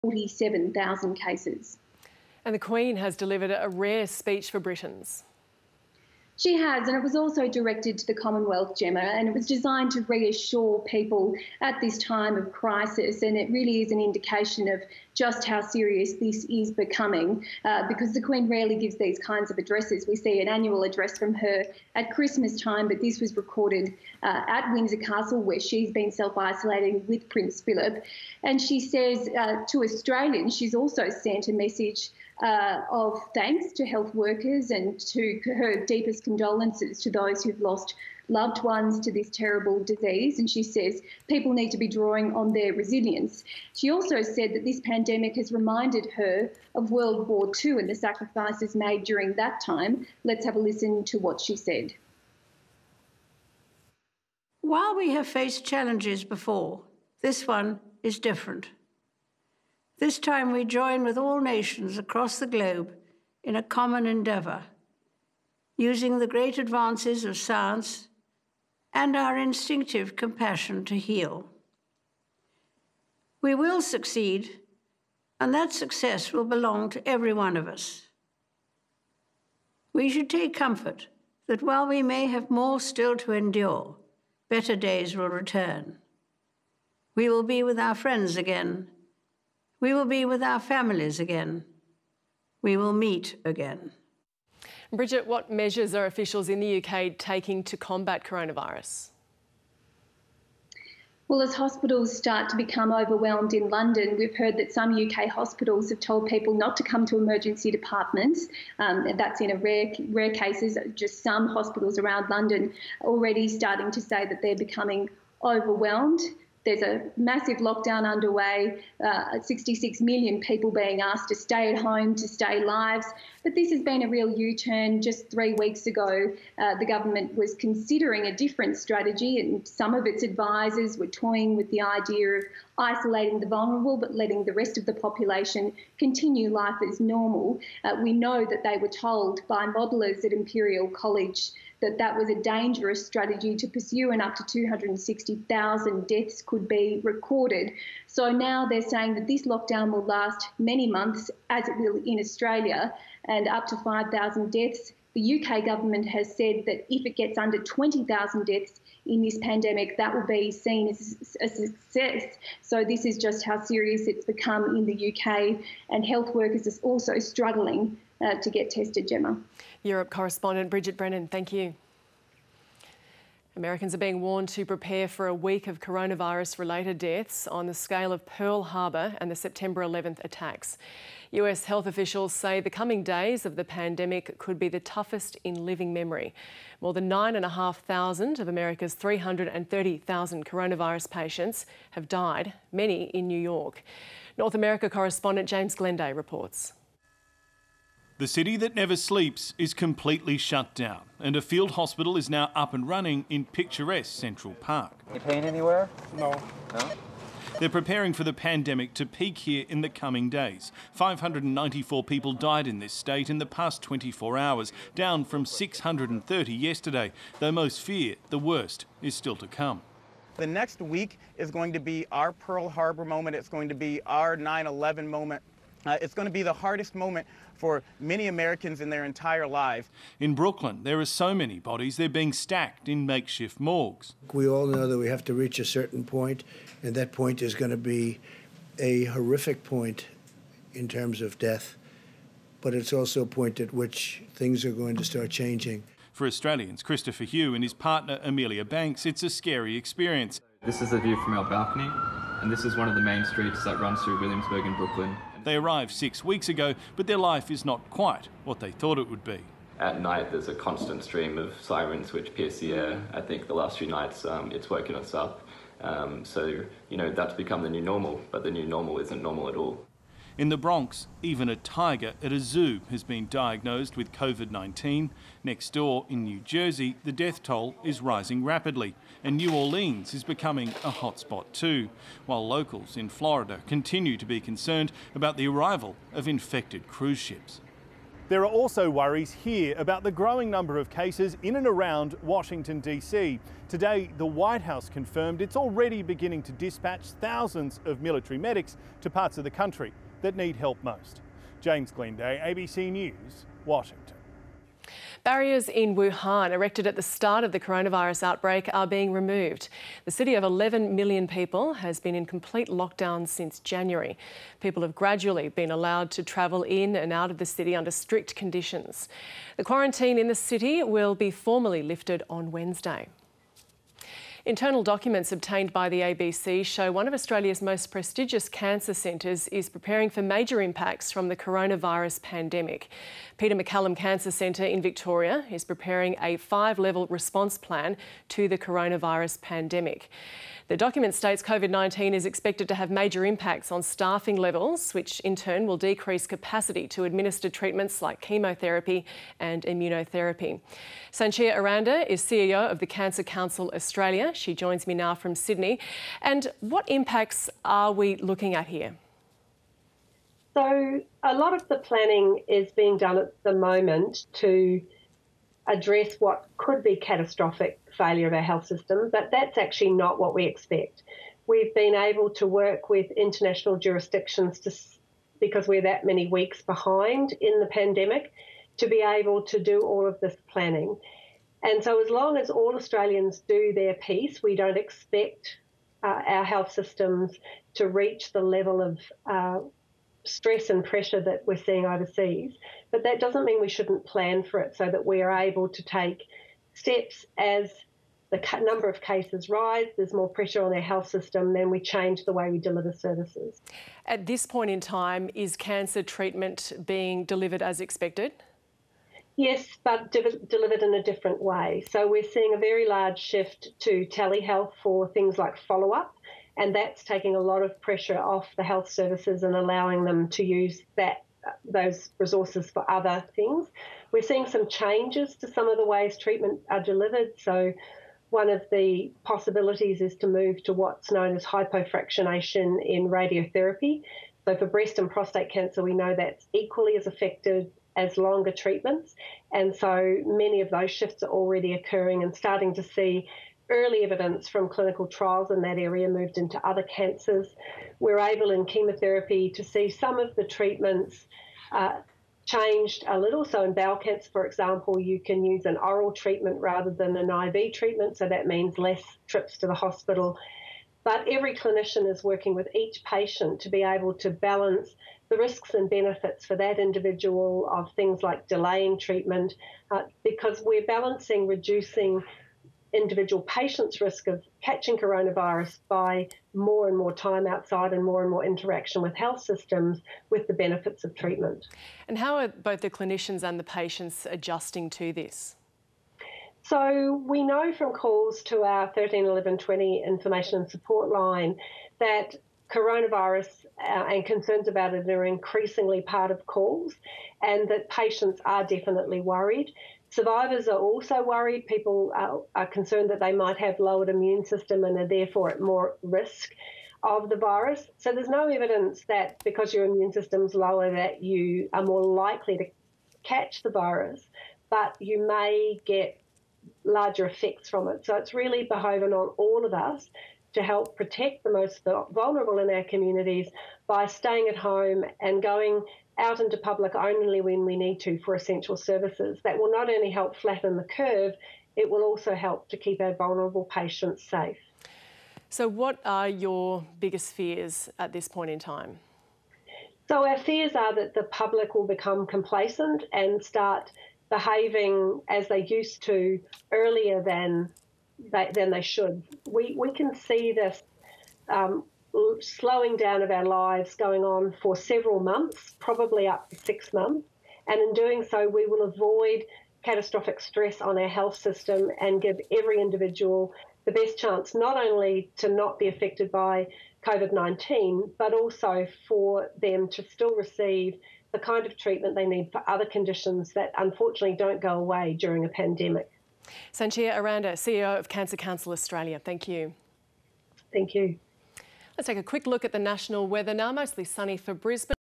47,000 cases. And the Queen has delivered a rare speech for Britons. She has, and it was also directed to the Commonwealth, Gemma, and it was designed to reassure people at this time of crisis, and it really is an indication of just how serious this is becoming, because the Queen rarely gives these kinds of addresses. We see an annual address from her at Christmas time, but this was recorded at Windsor Castle, where she's been self-isolating with Prince Philip, and she says to Australians, she's also sent a message of thanks to health workers and to her deepest condolences to those who've lost loved ones to this terrible disease. And she says people need to be drawing on their resilience. She also said that this pandemic has reminded her of World War II and the sacrifices made during that time. Let's have a listen to what she said. While we have faced challenges before, this one is different. This time we join with all nations across the globe in a common endeavour, using the great advances of science and our instinctive compassion to heal. We will succeed, and that success will belong to every one of us. We should take comfort that while we may have more still to endure, better days will return. We will be with our friends again. We will be with our families again. We will meet again. Bridget, what measures are officials in the UK taking to combat coronavirus? Well, as hospitals start to become overwhelmed in London, we've heard that some UK hospitals have told people not to come to emergency departments. And that's in a rare cases. Just some hospitals around London already starting to say that they're becoming overwhelmed. There's a massive lockdown underway, 66 million people being asked to stay at home, to stay lives. But this has been a real U-turn. Just 3 weeks ago, the government was considering a different strategy, and some of its advisors were toying with the idea of isolating the vulnerable but letting the rest of the population continue life as normal. We know that they were told by modelers at Imperial College that that was a dangerous strategy to pursue, and up to 260,000 deaths could be recorded. So now they're saying that this lockdown will last many months, as it will in Australia, and up to 5,000 deaths. The UK government has said that if it gets under 20,000 deaths in this pandemic, that will be seen as a success. So this is just how serious it's become in the UK, and health workers are also struggling to get tested, Gemma. Europe correspondent Bridget Brennan, thank you. Americans are being warned to prepare for a week of coronavirus-related deaths on the scale of Pearl Harbor and the September 11th attacks. US health officials say the coming days of the pandemic could be the toughest in living memory. More than 9,500 of America's 330,000 coronavirus patients have died, many in New York. North America correspondent James Glenday reports. The city that never sleeps is completely shut down, and a field hospital is now up and running in picturesque Central Park. You pain anywhere? No. No? They're preparing for the pandemic to peak here in the coming days. 594 people died in this state in the past 24 hours, down from 630 yesterday, though most fear the worst is still to come. The next week is going to be our Pearl Harbor moment. It's going to be our 9/11 moment. It's going to be the hardest moment for many Americans in their entire lives. In Brooklyn, there are so many bodies, they're being stacked in makeshift morgues. We all know that we have to reach a certain point, and that point is going to be a horrific point in terms of death, but it's also a point at which things are going to start changing. For Australians, Christopher Hugh and his partner Amelia Banks, it's a scary experience. This is the view from our balcony, and this is one of the main streets that runs through Williamsburg in Brooklyn. They arrived 6 weeks ago, but their life is not quite what they thought it would be. At night, there's a constant stream of sirens which pierce the air. I think the last few nights it's woken us up. So, that's become the new normal, but the new normal isn't normal at all. In the Bronx, even a tiger at a zoo has been diagnosed with COVID-19. Next door in New Jersey, the death toll is rising rapidly, and New Orleans is becoming a hotspot too, while locals in Florida continue to be concerned about the arrival of infected cruise ships. There are also worries here about the growing number of cases in and around Washington, D.C. Today, the White House confirmed it's already beginning to dispatch thousands of military medics to parts of the country that need help most. James Glenday, ABC News, Washington. Barriers in Wuhan, erected at the start of the coronavirus outbreak, are being removed. The city of 11 million people has been in complete lockdown since January. People have gradually been allowed to travel in and out of the city under strict conditions. The quarantine in the city will be formally lifted on Wednesday. Internal documents obtained by the ABC show one of Australia's most prestigious cancer centres is preparing for major impacts from the coronavirus pandemic. Peter MacCallum Cancer Centre in Victoria is preparing a 5-level response plan to the coronavirus pandemic. The document states COVID-19 is expected to have major impacts on staffing levels, which in turn will decrease capacity to administer treatments like chemotherapy and immunotherapy. Sanchia Aranda is CEO of the Cancer Council Australia. She joins me now from Sydney. And what impacts are we looking at here? So a lot of the planning is being done at the moment to address what could be catastrophic failure of our health system, but that's actually not what we expect. We've been able to work with international jurisdictions because we're that many weeks behind in the pandemic, to be able to do all of this planning. And so as long as all Australians do their piece, we don't expect our health systems to reach the level of stress and pressure that we're seeing overseas. But that doesn't mean we shouldn't plan for it, so that we are able to take steps as the number of cases rise, there's more pressure on our health system, then we change the way we deliver services. At this point in time, is cancer treatment being delivered as expected? Yes, but delivered in a different way. So we're seeing a very large shift to telehealth for things like follow-up, and that's taking a lot of pressure off the health services and allowing them to use those resources for other things. We're seeing some changes to some of the ways treatment are delivered. So one of the possibilities is to move to what's known as hypofractionation in radiotherapy. So for breast and prostate cancer, we know that's equally as effective as longer treatments. And so many of those shifts are already occurring, and starting to see early evidence from clinical trials in that area moved into other cancers. We're able in chemotherapy to see some of the treatments changed a little. So in bowel cancer, for example, you can use an oral treatment rather than an IV treatment. So that means less trips to the hospital. But every clinician is working with each patient to be able to balance the risks and benefits for that individual of things like delaying treatment, because we're balancing reducing individual patients' risk of catching coronavirus by more and more time outside and more interaction with health systems with the benefits of treatment. And how are both the clinicians and the patients adjusting to this? So we know from calls to our 13 11 20 information and support line that coronavirus and concerns about it are increasingly part of calls, and that patients are definitely worried. Survivors are also worried. People are concerned that they might have lowered immune system and are therefore at more risk of the virus. So there's no evidence that because your immune system's lower that you are more likely to catch the virus, but you may get larger effects from it. So it's really behoving on all of us to help protect the most vulnerable in our communities by staying at home and going out into public only when we need to for essential services. That will not only help flatten the curve, it will also help to keep our vulnerable patients safe. So what are your biggest fears at this point in time? So our fears are that the public will become complacent and start behaving as they used to earlier than they should. We can see this slowing down of our lives going on for several months, probably up to 6 months. And in doing so, we will avoid catastrophic stress on our health system and give every individual the best chance not only to not be affected by COVID-19, but also for them to still receive the kind of treatment they need for other conditions that unfortunately don't go away during a pandemic. Sanchia Aranda, CEO of Cancer Council Australia. Thank you. Thank you. Let's take a quick look at the national weather now. Mostly sunny for Brisbane.